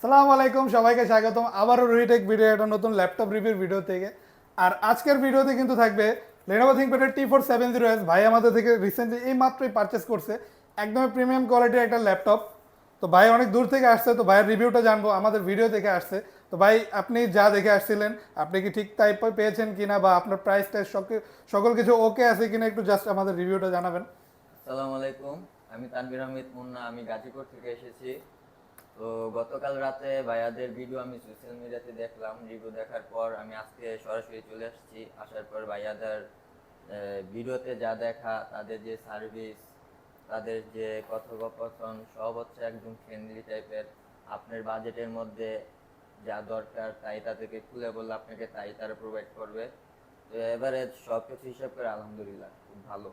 সালামু আলাইকুম, সবাইকে স্বাগতম আবারও রুহিটেক ভিডিও, একটা নতুন ল্যাপটপ রিভিউর ভিডিও থেকে। আর আজকের ভিডিওতে কিন্তু থাকবে Lenovo ThinkPad T470S। ভাই আমাদের থেকে রিসেন্টলি এই মাত্রই পারচেস করছে একদমই প্রিমিয়াম কোয়ালিটির একটা ল্যাপটপ। তো ভাই অনেক দূর থেকে আসছে, তো ভাইয়ের রিভিউটা জানবো, আমাদের ভিডিও থেকে আসছে। তো ভাই আপনি যা দেখে আসছিলেন, আপনি কি ঠিক টাইপ পেয়েছেন কিনা, বা আপনার প্রাইস টাইস সকল কিছু ওকে আছে কিনা, একটু জাস্ট আমাদের রিভিউটা জানাবেন। আসসালামু আলাইকুম। আমি তানভীর আহমেদ মুন্না, আমি গাজীপুর থেকে এসেছি। তো গতকাল রাতে ভাইয়াদের ভিডিও আমি সোশ্যাল মিডিয়াতে দেখলাম। রিভিউ দেখার পর আমি আজকে সরাসরি চলে আসছি। আসার পর ভাইয়াদের ভিডিওতে যা দেখা, তাদের যে সার্ভিস, তাদের যে কথোপকথন, সব হচ্ছে একদম ফ্রেন্ডলি টাইপের। আপনার বাজেটের মধ্যে যা দরকার তাই তাদেরকে খুলে বললে আপনাকে তাই তারা প্রোভাইড করবে। তো এবারে সব কিছু হিসাব করে আলহামদুলিল্লাহ খুব ভালো।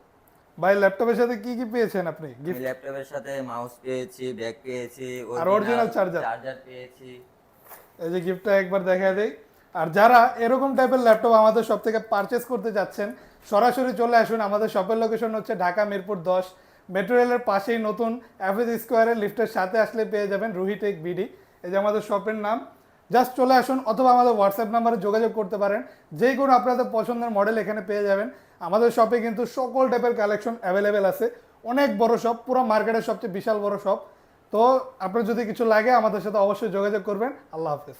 ভাই ল্যাপটপের সাথে কি কি পেয়েছেন আপনি আমি গিফট? ল্যাপটপের সাথে মাউস পেয়েছি, ব্যাগ পেয়েছি, আর অরিজিনাল অরিজিনাল চার্জার, চার্জার পেয়েছি। এই যে গিফটটা একবার দেখা দেই। আর যারা এরকম টাইপের ল্যাপটপ আমাদের শপ থেকে পারচেস করতে যাচ্ছেন, সরাসরি চলে আসুন। আমাদের শপের লোকেশন হচ্ছে ঢাকা মিরপুর 10, মেট্রো রেলের পাশেই নতুন অ্যাফেজ স্কোয়ারের লিফটের সাথে আসলে পেয়ে যাবেন রুহিটেক বিডি। এই যে আমাদের শপের নাম। জাস্ট চলে আসুন, অথবা আমাদের হোয়াটসঅ্যাপ নাম্বারে যোগাযোগ করতে পারেন। যে কোনো আপনাদের পছন্দের মডেল এখানে পেয়ে যাবেন। আমাদের শপে কিন্তু সকল টাইপের কালেকশন অ্যাভেলেবেল আছে। অনেক বড় শপ, পুরো মার্কেটের সবচেয়ে বিশাল বড় শপ। তো আপনার যদি কিছু লাগে আমাদের সাথে অবশ্যই যোগাযোগ করবেন। আল্লাহ হাফেজ।